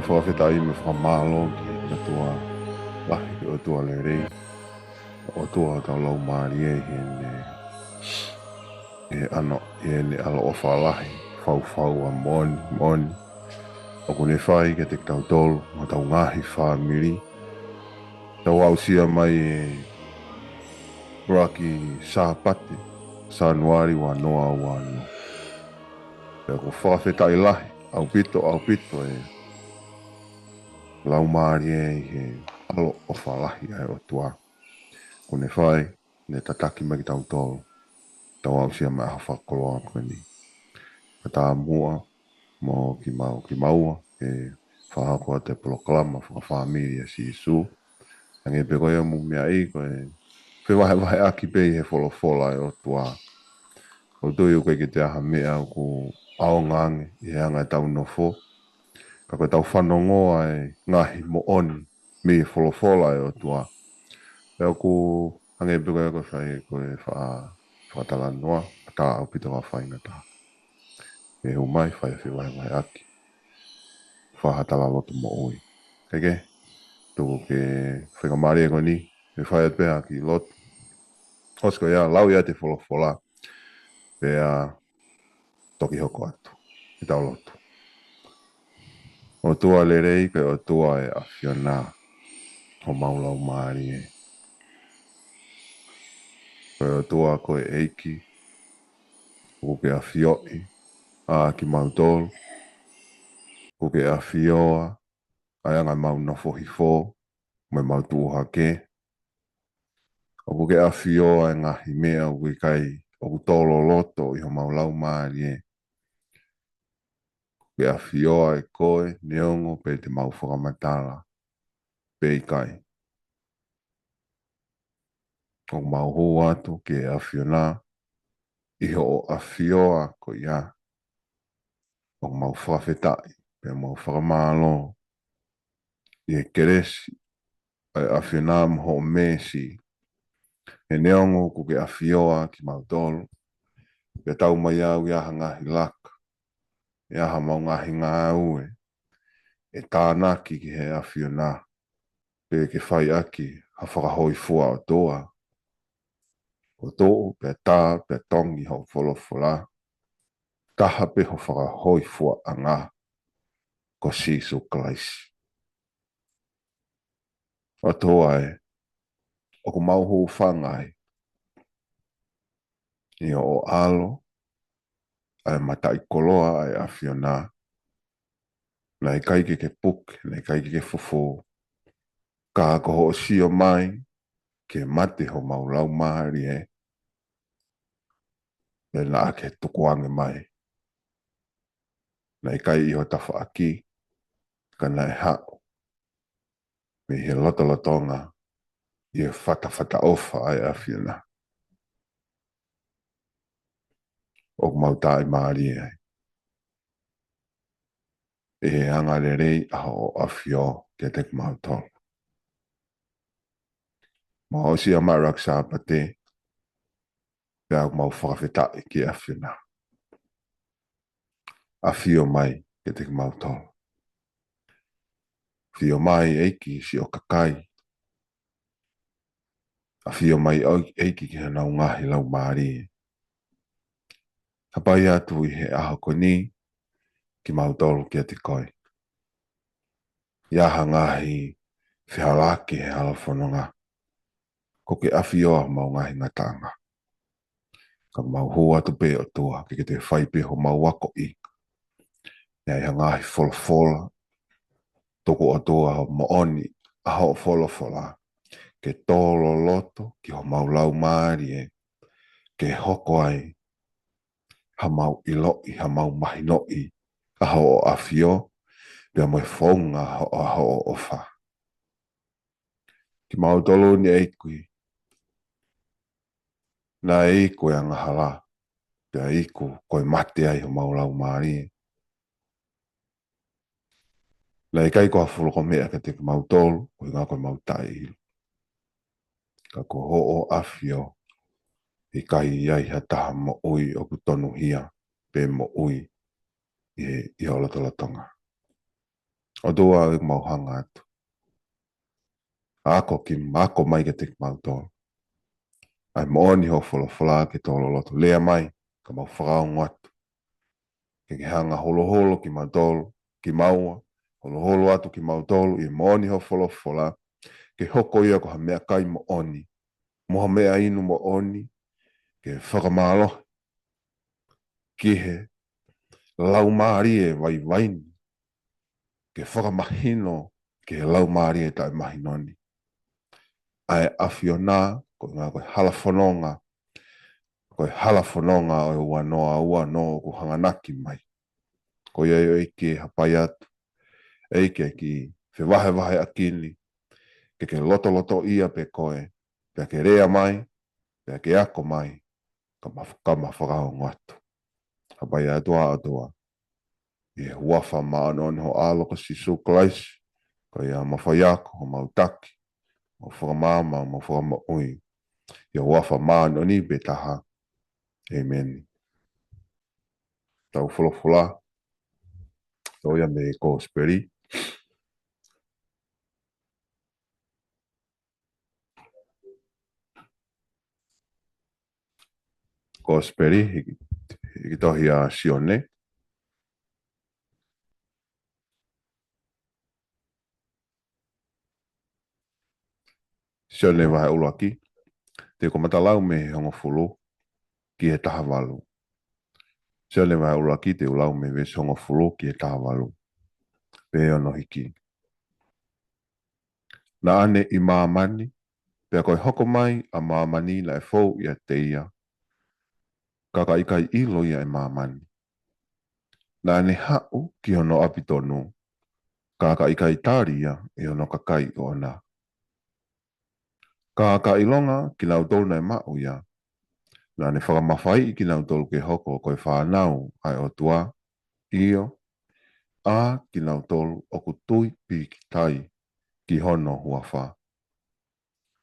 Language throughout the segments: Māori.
whawhitai me whamalo ki na tua lahi ki o tua le rei. O tua tau lau maari e he ne alo o whalahi. Whau a moni. O kune whai ke te tau tolu ma tau ngahi whamiri. Tau au sia mai raki sāpate. Sanuari wa noa wano. Pea ko whawhitai lahi. Au pito lau maari e he alo o whalahi ai o tua. Kune whai ne tataki mai ki tau tolu. Tau au sia mai a whakoloa kweni. Kata mua mo ki maua e whahako te proklama whakawhamiri si Isu. Ange pe koe mu mea i koe wahe aki pei he wholofola e o tua. O tui o koe ki te aha mea ko aongange i he anga tau nofo. Ka koe tau whanongoa e ngahi mo oni me wholofola e o tua. Pea ko ange pe koe koe whakatala noa. Ta au pito ka whaingata. E humai wahe aki. Whahatala loto mo oi. Keke, tuku ke whakamari e koni, me whai at pēha ki loto. Osko ia, lau ia te wholofola, pēha toki hoko atu, i tau loto. O tua le rei, ke o tua e awhiona, ho maulau maari e. Koe o tua koe eiki, kuku ke awhioi, a ki mautolu, kuku ke awhioa, ai anga mau nofo hifo, me mautu hake. O kuke awhioa e ngahi mea o kui kai o kutolo loto i ho maulau maari e. Kuke awhioa e koe, neongo pe te mau whakamatala, pe i kai. O mau hou atu ke awhiona, i ho o awhioa ko ia. O mau whawhetai, pe mau whakamalo, i e keresi, ai awhiona mho mesi. E neongo kuke awhioa ki mau tolu, pe tau mai au iaha ngahi laka. Iaha mau ngahi ngā ue. E tānaki ki he awhiona. Pe ke whai aki, ha whakahoi fua o toa. O tō, pe tā, pe tongi ho wholofola. Taha pe ho whakahoi fua a ngā. Ko Sisu Christ. O toa e, o ko mau hou whangai. I o alo, ai matai koloa ai awhiona. Nei kaike ke puk, nei kaike ke fofo. Ka ko ho sio mai, ke mate ho mau lau mahari e. Me na ake tukuange mai. Nei kai iho tawha aki, ka nei hao. Me he lotonga, i e whata ofa ai awhiona. O mau tai mahari e. E he anga le rei aho o awhio ke te mau tolu. Ma o si a marak sa pate, pe au mau whakawhetai ki awhiona. Awhio mai ke te mau tolu. Whio mai eiki si o kakai. Awhio mai eiki ki hana o ngahi lau maari. Hapai atu i he aho koni ki mau tolu ki a te koi. Iaha ngahi whihalaki he halafononga. Ko ke awhio mau ngahi ngatanga. Ka mau hua tu pe o tua ke te whai pe ho mau wako i. Nei ha ngahi wholofola. Toko o tua ho mooni a ho wholofola. Ke tolo loto ki ho mau lau maari e. Ke hoko ai. Ha mau iloi, ha mau mahinoi. A ho o awhio. Pea mai whaunga a ho o ofa. Ki mau tolo ni eikui. Nā eiku e angahala. Pea eiku koe mate ai ho mau lau maari e. Nā i kai koa whuloko mea ka te mau tolu, koe ngā koe mau tai ilu. Ka ko ho o awhio, i kai iai ha taha mo ui o ku tonu hia, pe mo ui i o latolatonga. O doa e mau hanga atu. Ako ki mako mai ke te mau tolo. Ai mooni ho fola ke tolo loto. Lea mai, ka mau whakao ngatu. Ke hanga holo holo ki mau tolo, ki maua. Holo holo atu ki mau tolo, i mooni ho fola. Ke hoko ia ko ha mea kai mooni. Moha mea inu mooni, ke whakamalo. Ki he lau maari e vai vaini. Ke whakamahino, ke lau maari e tai mahinoni. Ai awhiona, ko ngā koe halafononga, koe halafononga o ua noa ko hanganaki mai. Ko ia eike hapai atu, eike ki wahe akini, ke loto ia pe koe, pe ke rea mai, pe ke ako mai, kama whakao ngatu. Hapai atua, e huafa maano ho aloko si suklais, ko ia mawhaiako, ho mautaki, mo whakamama, mo whakamaui, ia huafa maano ni betaha. Amen. Tau fula, tau ia me ko speri. Ko speri, hiki tohi a Sione. Sione wahe ulaki. Te ko matalau me hongo fulu, ki he taha walu. Sione wahe ulaki te ulau me ves hongo fulu, ki he taha walu. Pe ono hiki. Na ane I maamani, pe koe hoko mai a maamani na e fau ia te ia. Kaka ikai ilo ia e maamani. Na ane hau ki hono apitonu. Kaka ikai taria e hono kakai o ana. Kaka ilonga ki lau tolu na e mau ia. Na ne whakamawhai ki nau tolu ke hoko koe whanau ai o tua, io, a ki nau tolu o ku tui pi ki tai ki hono hua wha.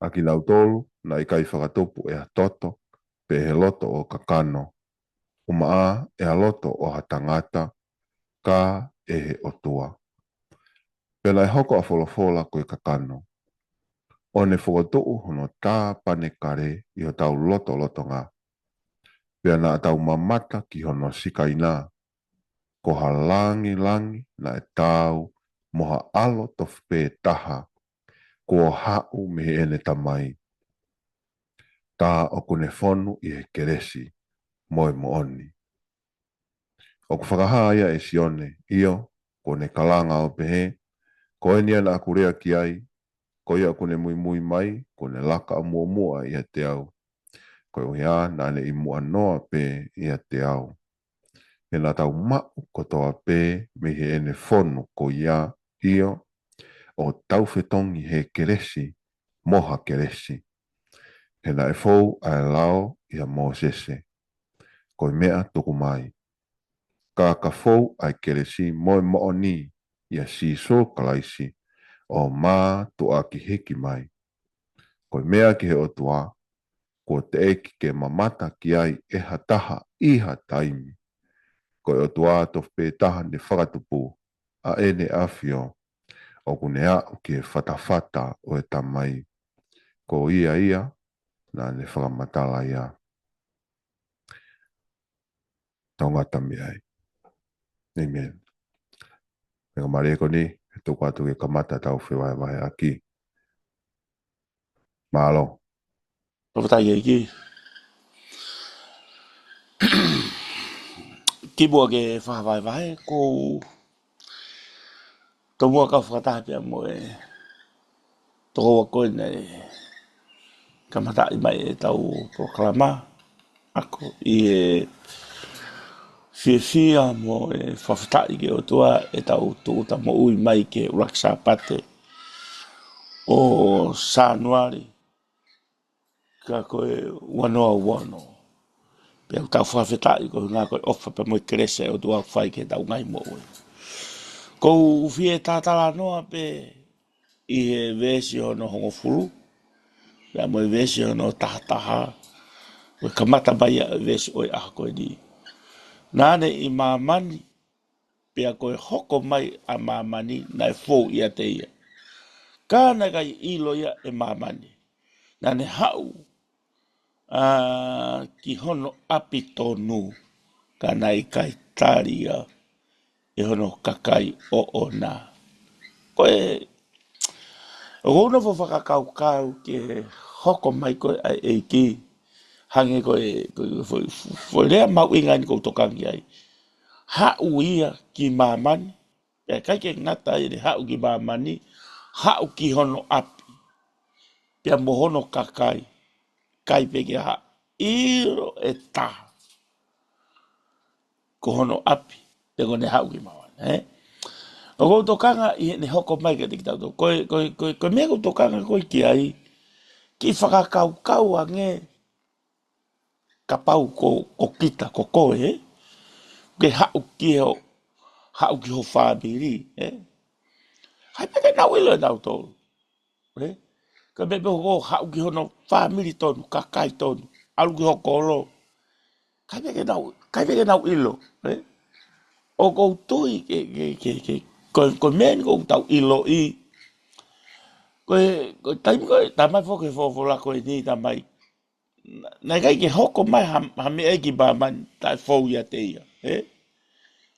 A ki nau tolu na I kai whakatopu e toto pe he loto o kakano. Uma a e a loto o ha tangata ka e he o tua. Pena e hoko a wholofola koe kakano. O ne whakatopu hono tā pane kare I o tau loto ngā. Pena a tau mamata ki hono sikaina. Ko ha langi na e tau moha alo tofe taha ko hau me ene tamai. Tā o kune whonu I he keresi moe mooni. O ku whakahāia e Sione, io, ko ne kalanga o pehe, ko enia na akurea ki ai, ko ia kune mui mai, ko ne laka a mua I te au. Ko ia na ne I mua noa pe I te au. E nā tau mau ko toa pe me he ene whonu ko ia, io, o tau whetongi he keresi, moha keresi. He na e fau a lao I a Mosese. Ko mea tuku mai. Ka fau ai keresi moe mooni I a siso kalaisi o mā tua ki heki mai. Ko mea ki he o tua, ko te eki ke mamata ki ai e hataha iha taimi. Ko o tua to pētaha ne whakatupu a ene awhio o kune au ki e whatawhata o e tamai. Ko ia, na ne whakamatala ia. Taungata mi ai. Amen. Nga mareko ni, e tuku atu ke kamata tau whiwae aki. Mahalo. Papatai iki. Ki bua ke whahawai ko to mua ka whakataha pia mo e toko wa koe nei kamata I mai e tau proklama ako I e fia mo e whawhatai ke o tua e tau tuuta mo ui mai ke uraksa pate o Sanuari ka koe wanoa wano. Pia tau whawhatai ko ngā koe ofa pa mo kerese o tua whai ke tau ngai mo ui. Ko ufie tātala noa pe I he vesi o no hongo furu. Pea mo vesi o no tahataha. Koe kamata mai a vesi o I aha koe ni. Nāne I mamani. pia koe hoko mai a mamani na e fōu ia te ia. Kāna kai ilo ia e mamani. Na ne hau ki hono api tonu kana i kai taria e hono kakai o ona. Koe, rona fo whakakau ke hoko mai koe ai e ki hange koe fo lea mau inga ni kou tokangi ai. Hau ia ki mamani, e kai ke ngata i le hau ki mamani, hau ki hono api, pia mohono kakai, kai peke ha iro e ta, ko hono api, te kone hau ki mamani, O kou tokanga i ne hoko mai ke te kitau tō, koe mea kou tokanga koe ki ai, ki whakakau ange, ka pau ko kita, ko koe, ke hau ki ho whāmiri, hai peke nau ilo e nau tōru, ka bebe ho hau ki hono whāmiri tonu, kakai tonu, alu ki ho koro, kai peke nau ilo, o kou tui koe mea ni kou tau ilo i, koe taimi koe, tamai foke fofola koe ni tamai, nai kai ke hoko mai ha mea ki mamani, tai fōu ia te ia,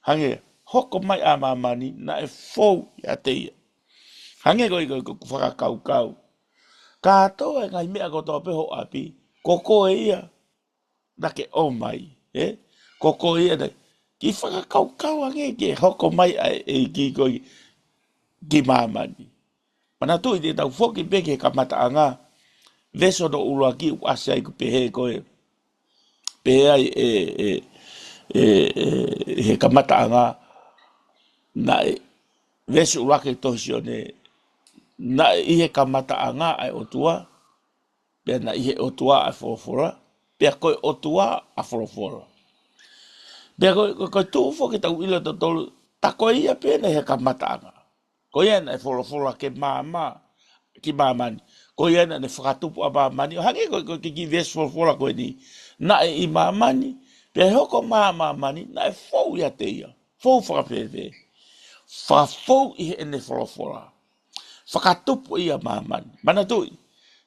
hange, hoko mai a mamani, na e fōu ia te ia. Hange koe whakakau. Kātoa e ngai mea ko tō peho api, ko koe ia, na ke o mai, ko koe ia, ki whakakau ange ke hoko mai e ki koe ki mamani. Mana tu i te tau whoki peke ka mata anga, veso no ulua ki u ase ai ku pehe koe, pehe ai he ka mata anga, na veso ulua ke tosione, na ihe ka mata anga ai otua, pia na ihe otua ai forofora, pia koe otua a forofora. Pia koe tu whoki tau ilo to tolu, ta koe ia pia na ihe ka mata anga. Koe ia na e forofora ke mama, ki mamani. Koe ia na ne whakatupu a mamani. O hange koe ki veso forofora koe ni, na e i mamani, pia hoko mamani, na e fōu ia te ia. Fōu whakapepe. Whakafōu ihe ene forofora. Whakatupu ia mamani. Mana tui,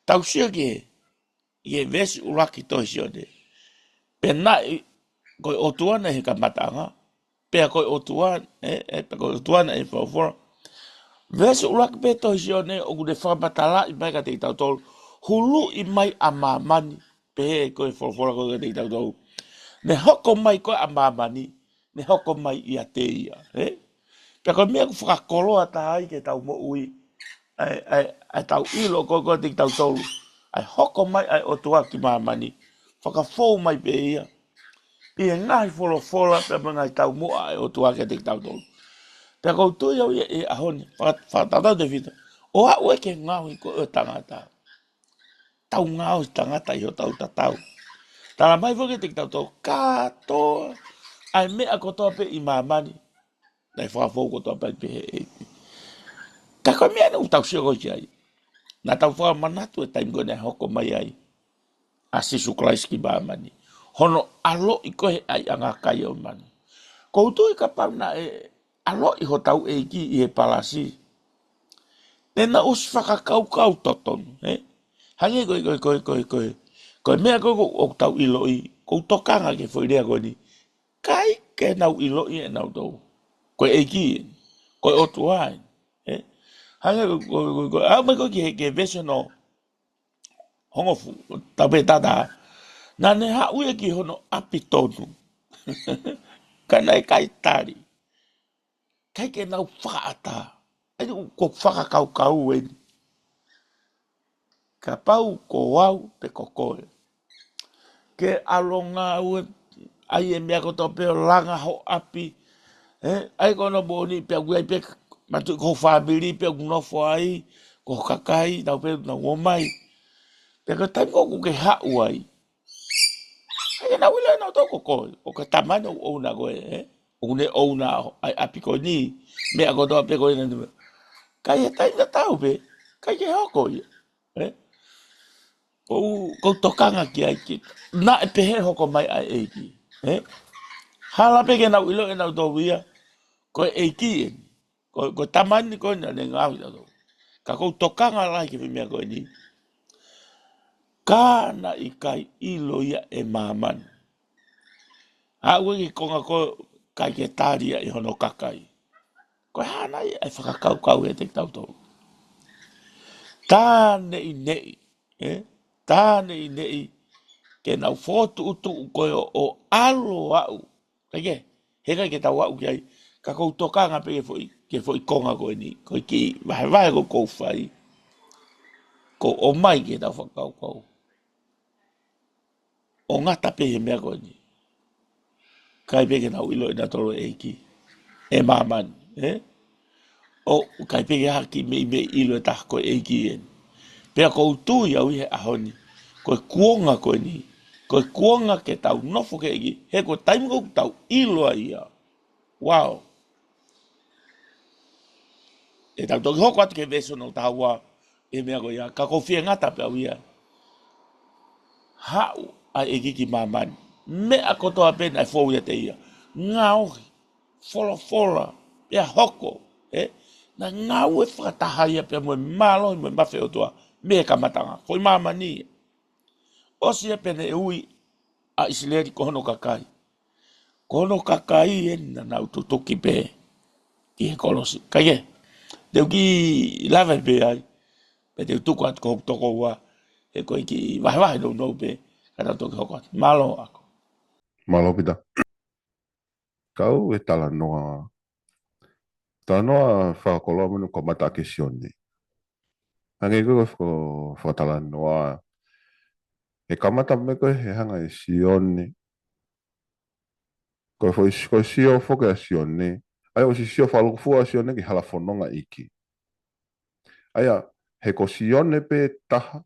tau sia ki he vesi uraki toi sione. Pe na koe otuana he ka matanga, pe koe otuana, koe otuana e forofora. Vesi uraki pe toi sione, o kune whakamatala i mai ka te tau tolu, hulu i mai a mamani, pe he koe forofora koe ka te tau tolu. Ne hoko mai koe a mamani, ne hoko mai ia te ia. Pe koe mea ku whakakoloa ta hai ke tau mo ui, ai tau ilo koe te tau tolu, ai hoko mai ai otua ki mamani, whakafou mai pe ia, i e ngahi forofora pe ngai tau mua ai otua ke te tau tolu. Pe kou tui au ia e ahoni, whakatatau te whita, o a ue ke ngahi ko e tangata, tau ngahi tangata i o tau tatau. Tara mai whoke te tau tolu, kātoa, ai mea kotoa pe i mamani, nei whakafou kotoa pe pe he. Ka koe mea nau tau sio koe ai. Na tau whaka manatu e taim koe ne hoko mai ai. A Sisu Christ ki mamani. Hono alo i koe ai anga kai o mani. Koutu i ka pau na alo i ho tau e ki i he palasi. Nena usi whakakau totonu. Hange koe mea koe o tau ilo i. Kou tokanga ke whoirea koe ni. Kai ke nau ilo i e nau tau. Koe e ki i. Koe o tuai. Hange koe au mai koe ke veso no hongofu, tape tata. Na ne hau e ki hono api tonu. Kana e kai tari. Kai ke nau whaata. Ai ko whakakau e ni. Ka pau ko wau pe ko koe. Ke alonga ue, ai e mea ko tope o langa ho api. Ai kono boni pe aguai pe matu ko whabiri pe agunofo ai. Ko kakai, tau pe na womai. Pe ka taim ko ke hau ai. Ai na wila na toko koe. O ka tamana o na koe, o ne o na ai api ko ni. Me a koto api koe na. Kai e taim na tau pe. Kai ke hoko ia. Ko tokanga ki ai ki. Na e pehe hoko mai ai e ki. Hala pe ke nau ilo e nau tō wia. Ko e ki ko tamani ko na le ngau do. Ka ko tokanga la ki me ko ni. Kana i kai ilo ia e maman. A ui konga ko kai ke taria i hono kakai. Ko hana i e whakakau kau e te tautou. Tāne i nei, tāne i nei, ke nau fōtu utu koe o alo au. Kake, heka ke tau au ki ai, ka kou tokanga pe ke foi konga koe ni, koe ki vahe ko kou whai, ko o mai ke tau whakau kou. O ngata pe he mea koe ni. Kai pe ke nau ilo i na toro e ki, e mamani, o kai pe ke haki me ilo e taha koe e ki en. Pea kou tui au i he ahoni, koe kuonga koe ni, koe kuonga ke tau nofo ke eki, he koe taimiko tau iloa ia. Wow. E tau toki hoko atu ke veso no taua, e mea koe ia, ka kou fia ngata pe au ia. Hau a eki ki mamani, mea kotoa pena e fōu ia te ia. Ngā ohi, fola, pea hoko, na ngā ue whakataha ia pea moe malo, moe mawhi o toa, mea kamatanga, foi mamani ia. Osia pene e ui a Isileri kohono kakai. Kohono kakai e na nau tutuki pe i he kolosi. Kaike, teu ki lava pe ai, pe teu tuku atu kohok toko ua, e koe ki wahe no no pe, kata toki hoko atu. Malo ako. Malo pita. Kau e tala noa. Tala noa whakakoloa manu ko mata ke sione. Hange ko whakatala noa. E kamata me koe he hanga e sione. Koe sio foke a sione. Ai o si sio whalukufu a sione ki hala whanonga iki. Aia, he ko sione pe taha.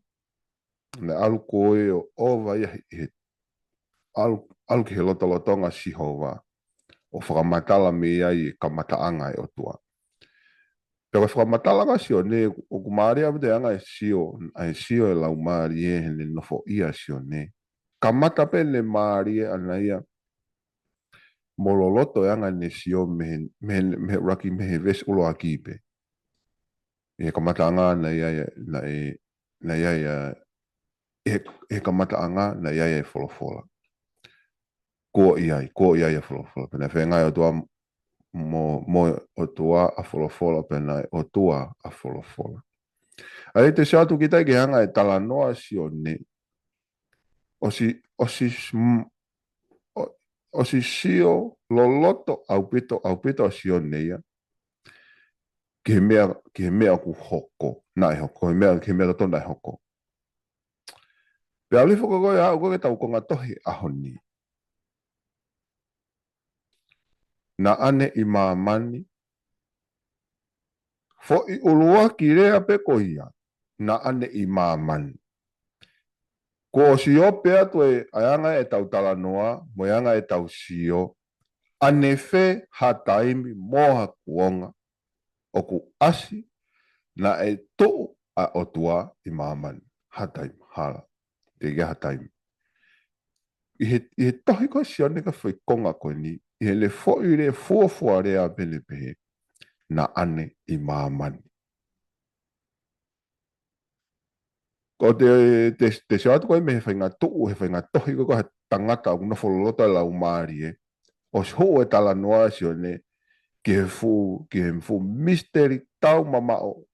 Ne alu koe o ova ia he alu ki he lotolotonga sihova. O whakamatala me ai e kamataanga e o tua. Pega whakamatala ka sione, o kumare a te anga e sio e lau maari e he le nofo ia sione. Kamata pe le maari e ana ia mololoto e anga ne sio me raki me he ves ulo aki pe. E kamata anga na ia e kamata anga na ia e folofola. Ko ia e folofola. Pena whenga o tua mo o tua a folofola pena o tua a folofola. Ai te shatu kita ke hanga e tala noa sione. O si sio loloto au pito sione ia. Ke mea ku hoko. Na e hoko. Ke mea tona e hoko. Pe ali foko koe au koe tau konga tohi ahoni. Na ane i mamani. Fo i ulua ki rea pe koia. Na ane i mamani. Ko si o pe atu e ayanga e tau tala noa, mo ayanga e tau sio, ane fe ha taimi moha kuonga, o ku asi na e to a otua i mamani. Ha taimi, hala, te ia ha taimi. I he tohi ko si ane ka whai konga koe ni, i he le fo i re fuafua rea pele pehe, na ane i mamani. Ko te se atu koe me he whainga tuu, he whainga tohi ko ha tangata o kuna whololota lau maari e. O si hou e tala noa si o ne ki he fu misteri tau mama o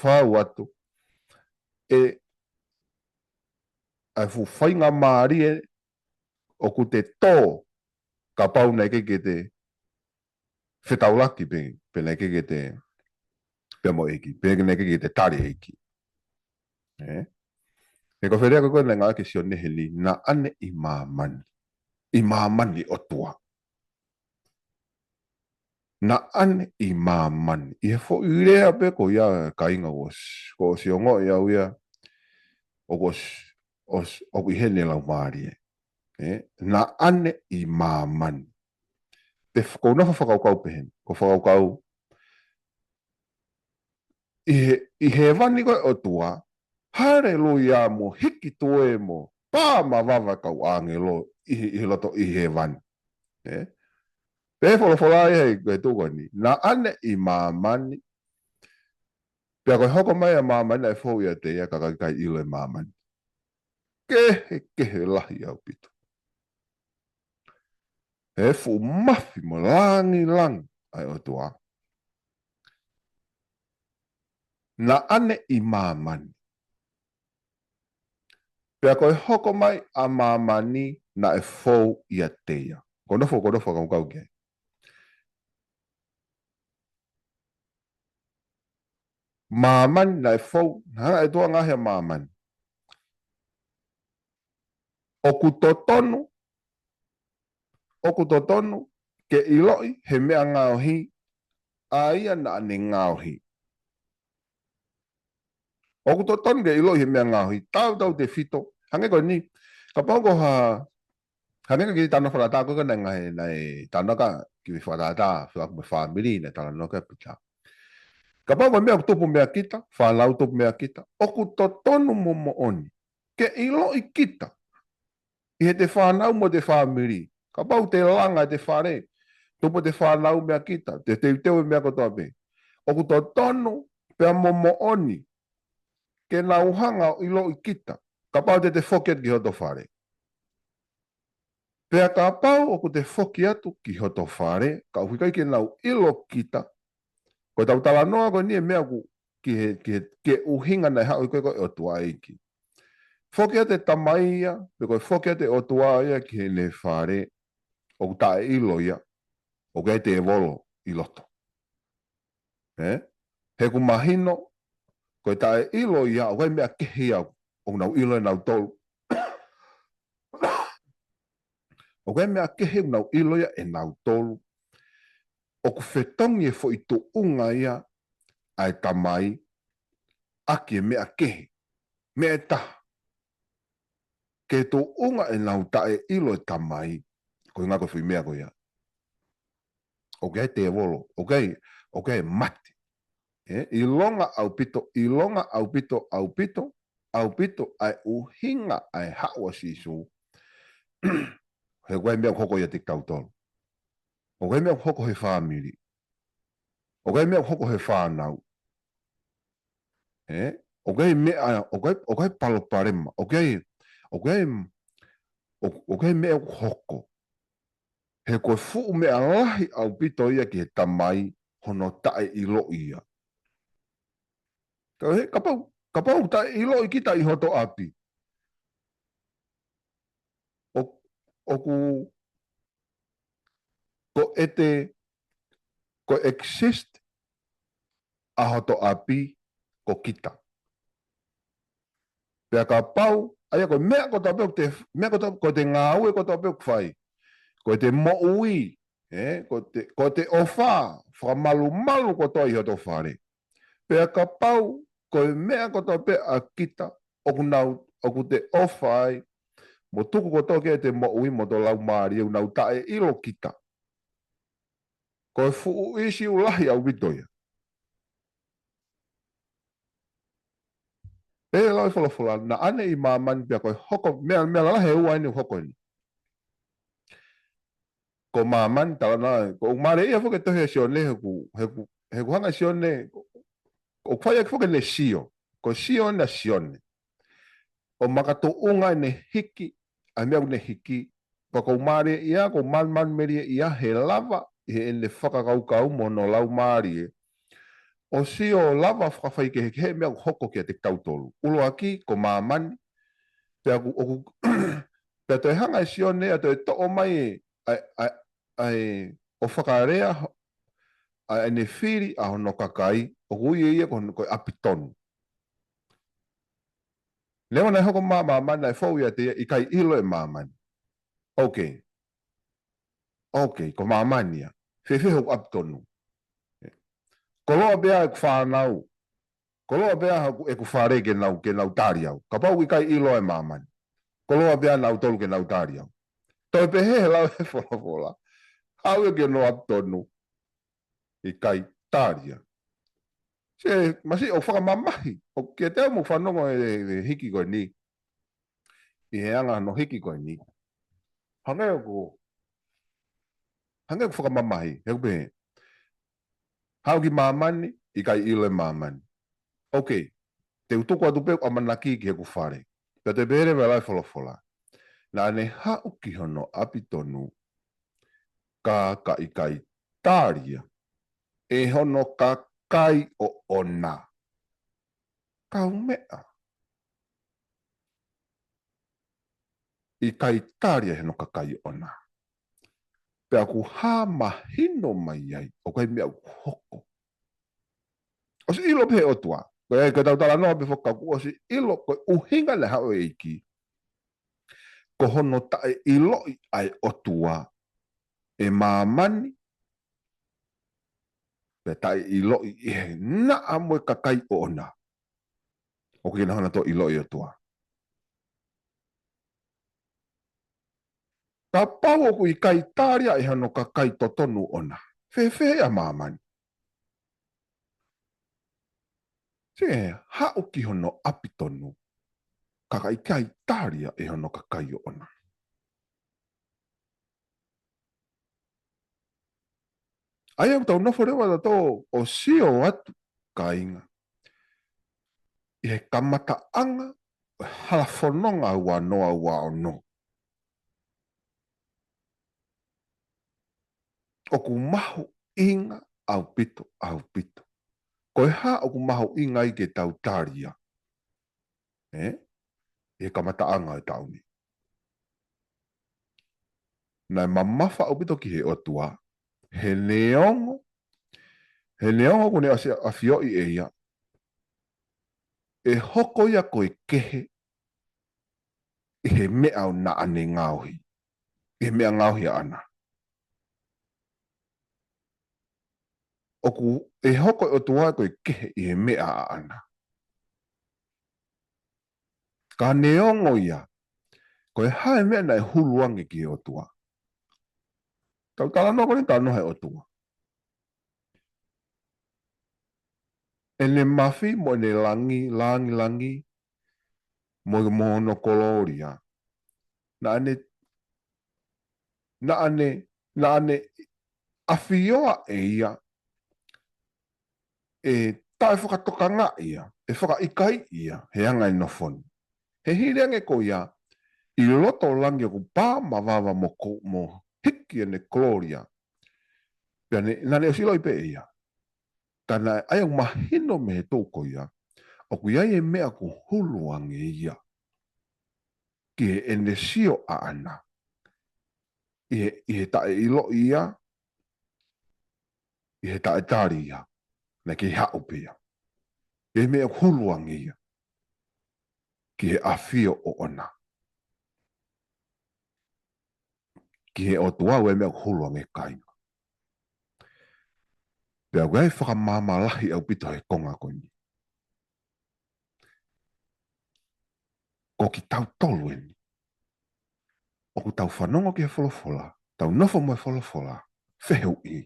whau atu. E fu whainga maari e o ku te tō ka pau nei ke te whetaulaki pe nei ke te pe mo eki, pe nei ke te tari eki. E ko wherea koe nei ngā ke si o neheli na ane i mamani. I mamani o tua. Na ane i mamani. I he fo i rea pe ko ia ka inga ko si o ngo ia uia o ku hele lau maari e. Na ane i mamani. Te ko nafa whakaukau pehen. Ko whakaukau i he vani koe o tua hare lo ia mo hiki toe mo pā ma wawa kau angelo i he loto i he vani. Pe fola e koe tō ni. Na ane I mamani. Pea koe hoko mai a mamani ai fōu ia te ia kakakai ilo e mamani. Kehe lahi au pito. E fu mafi mo langi langi ai o tua. Na ane I mamani. Pea koe hoko mai a mamani na e fōu ia te ia. Konofo kau kia. Mamani na e fōu. Hanga e tua ngahi a mamani. Oku totonu ke iloi he mea ngauhi a ia na ane ngauhi. Oku totonu ke iloi he mea ngauhi tau te fito. Hange koe ni, ka pauko hange ki tana wharata ko ka nai tana ka ki wharata whaku me whamiri na tana no ka pita. Ka pauko mea tupu mea kita, whanau tupu mea kita, oku totonu mo oni ke iloi kita I he te whanau mo te whamiri. Ka pau te langa te whare. Tupo te whanau mea kita. Te teu mea kotoa pe. Oku to tonu pea momo oni. Ke nauhanga o ilo I kita. Ka pau te whoket ki hoto whare. Pea ka pau oku te whoki atu ki hoto whare. Ka uhikai ke nau ilo kita. Ko tau tala noa ko nie mea ku ke uhinga nei hao I koe o tua eiki. Whokia te tamaia, pe koe whokia te otua ia ki he ne whare, o tae ilo ia, o kei te evolo I loto. He ku mahino, koe tae ilo ia, o kei mea kehi au, o nau ilo e nau tolu. O kei mea kehi nau ilo ia e nau tolu. O ku whetongi e fo I tu unga ia, ai tamai, aki e mea kehi, mea taha. Ke tō unga e nau tae ilo e tamai, ko ngā ko whi mea ko ia. O kei te evolo, o kei mati. I longa au pito, ai uhinga ai hawa sisu. He koe mea hoko ia te kautolo. O kei mea hoko he whamiri. O kei mea hoko he whanau. O kei mea, o kei paloparema, o kei mea hoko. He koe fuu mea lahi au pito ia ki he tamai hono tae ilo ia. Ka pau tae ilo I kita I hoto api. Ko exist a hoto api ko kita. Pea ka pau, aia ko mea ko tapeu ko te ngāue ko tapeu kwhai. Ko te moui, ko te ofa, whamalu ko toi hoto whare. Pea ka pau, ko mea ko tapeu a kita, oku te ofai, mo tuku ko toke te moui mo to lau maari, nau tae ilo kita. Ko fuu isi ulahi au vitoia. E lau whalafola, na ane I mamani pia koe hoko, mea lala he ua ene hoko ni. Ko mamani tala na, ko umare ia whoke tohe sione, he ku hanga sione, o kwhai whoke ne sio, ko sio na sione. O makato unga ne hiki, a mea ne hiki, pa ko umare ia, ko man meri ia, he lava, he ene whakakaukau mo no lau maari e. O si o lava whakawhai ke he mea hoko kia te kautolu. Ulo aki, ko mamani, pea toi hanga I sione, a toi to o mai o whakarea, a ene whiri a hono kakai, o hui ia ko apitonu. Lewa nei hoko mamani, ai fau ia te I kai ilo e mamani. Ok, ko mamani ia. Whewhi hoko apitonu. Ko loa bea e ku whanau. Ko loa bea e ku whare ke nau tāri au. Ka pau I kai ilo e mamani. Ko loa bea nau tolu ke nau tāri au. Toi pehe he lau e wholafola. Hau e ke no apitonu. I kai tāri au. Se, masi o whakamamahi. O ke teo mo whanongo e hiki koe ni. I he anga no hiki koe ni. Hange o ko. hanga ku whakamamahi, heu pe, hau ki mamani, i kai ilo e mamani. Ok, te utuku atu pe o manaki ki he ku whare. Pea te bere me lai wholofola. Nā ne hau ki hono apitonu, ka i kai tāria, e hono ka kai o ona. Ka umea. I kai tāria he no ka kai o ona. Pea ku hā mahino mai ai, o kai mea ku hoko. O si ilo pe o tua. Koe e ka tau tala noa pe whakaku, o si ilo koe uhinga le hao e iki. Ko hono tae ilo i ai o tua. E mamani. Pe tae ilo i he na amo e kakai o ona. O kina hana to ilo i o tua. Ka pau oku i kai tāria e hano kakai to tonu ona. Fe a mamani. Se hao ki hono apitonu. Kakai kai tāria e hano kakai o ona. Ai au tau nofo rewa da tō o sio atu ka inga. I he kamata anga, hala whanonga ua noa ua o no. O ku mahu inga au pito, au pito. Koe ha o ku mahu inga i ke tau tāria. I he kamata anga e tau ni. Nai mamafa au pito ki he otua. He neongo kune a fio i e ia. E hoko ia koe kehe i he mea o na ane ngauhi. I he mea ngauhi ana. Oku e hoko o tua koe kehe i he mea a ana. Ka neongo ia. Koe hae mea na e huluange ki o tua. Tau tala no kone tano he o tua. E ne mafi mo ne langi mo i mohono koloria. Na ane awhioa e ia e tae whakatoka ngā ia, e whakaikai ia, he anga i nofoni. He hireange ko ia, i loto langi o ku pā mawawa mo hiki ane koloria. Pea nane o silo i pe ia. Tana ai au mahino me he tōko ia, o ku iai e mea ku huluange ia. Ki he ene sio a ana. I he tae ilo ia, i he tae tāri ia, na ki hao pia. I he mea ku huluange ia. Ki he awhio o ona. Ki he o tua ue mea ku huluange kainga. Pea gai whakamamalahi au pito he konga koni. Ko ki tau tolu eni. O ku tau whanongo ki he wholofola. Tau nofo mo he wholofola. Wheheu i.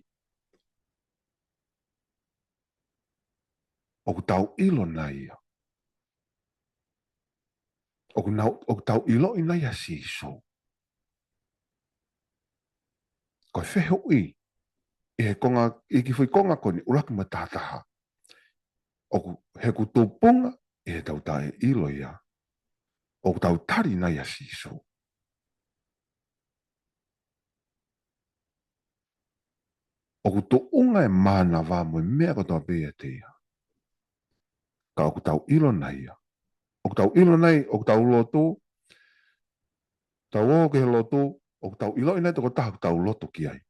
O ku tau ilo na ia. O ku tau ilo i na ia si so. Ko wheheu i. I he konga, i ki whui konga koni uraki ma tātaha. O ku he ku tōpunga i he tau tae ilo ia. O ku tau tari na ia si so. O ku tō unga e mana wā mo e mea kotoa pēia te ia. Ka o ku tau ilo na ia. O ku tau ilo nei, o ku tau loto, tau o ke he loto, o ku tau ilo nei toko taha ku tau loto ki ai.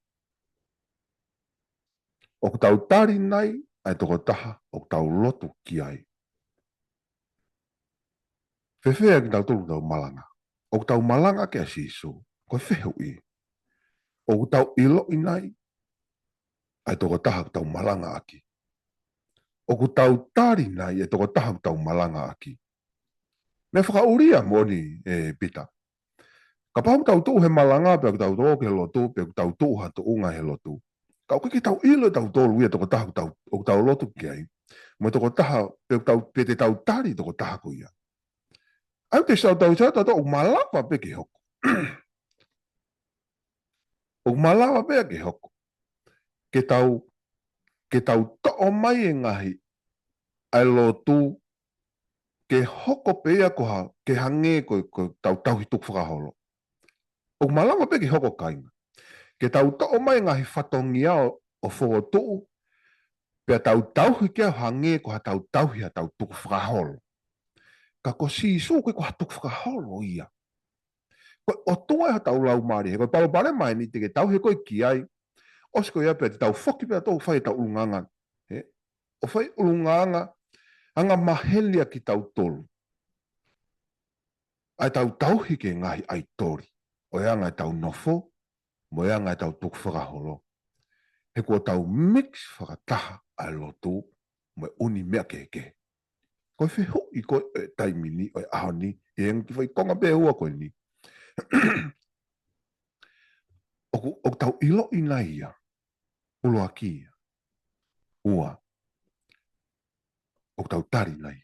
O ku tau tari nei, ai toko taha, o ku tau loto ki ai. Whewhea ki tau tolu tau malanga. O ku tau malanga ke a siso, ko whehu i. O ku tau ilo nei, ai toko taha ku tau malanga aki. O ku tau tari nei, ai toko taha ku tau malanga aki. Me whakauria moni pita. Ka pāmu tau tō he malanga, pia ku tau tō ke he loto, pia ku tau tō ha tō unga he loto. Ka o ki tau ilo tau tōlu ia toko taha o tau loto ki ai. Mo toko taha, pe te tau tari toko taha ko ia. Au te sau tau tau malapa pe ke hoko. O malawa pea ke hoko. Ke tau to'o mai e ngahi ai lotu ke hoko pea ke hange ko tau tau hituk whakaholo. O malawa pea ke hoko kainga. Ke tau to'o mai ngahi whatongi ao o whogotu pea tau hiki au hange ko ha tau hi ha tau tuku whakaholo. Ka ko si su ko ha tuku whakaholo ia. Ko o tua ha tau lau maari. Ko palo pare mai ni te ke tau he ko ki ai. Osko ia pea te tau whoki pea tau whai tau ulunganga. O whai ulunganga anga mahelia ki tau tolu. Ai tau hike ngahi ai tori. O ea ngai tau nofo, mo ea ngai tau tuku whakaholo. He kua tau mix whakataha ai lotu, mo uni mea keke. Koe whehu i koe taimini, o ahoni, e ngi whai konga pēa hua koe ni. O tau ilo i nai ia, ulo aki ia, ua, o tau tari nai.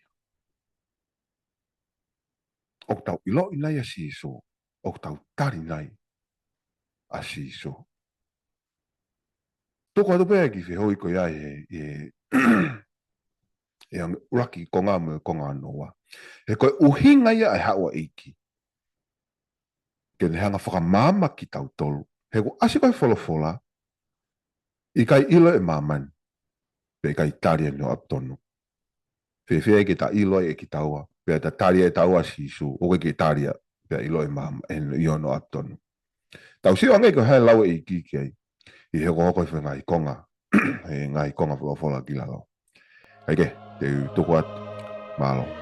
O tau ilo i nai a siso, o tau tari nai a siso. Toko atu pēa ki whehu i koe ai e ang uraki konga mo konga noa. He koe uhinga ia ai hawa iki. Ke ne hanga whakamama ki tau tolu. He ko asi koe wholofola, i kai ilo e maman, pe kai taria no aptonu. Whewhea ke ta ilo e ki taua, pe ta taria e taua sisu, o ke taria, pe ilo e mama, e io no aptonu. Tau si angai ko hai lau e iki ki ai, i he ko hoko i ngai konga, he ngai konga wholofola ki lau. Eke, te tuku atu, malo.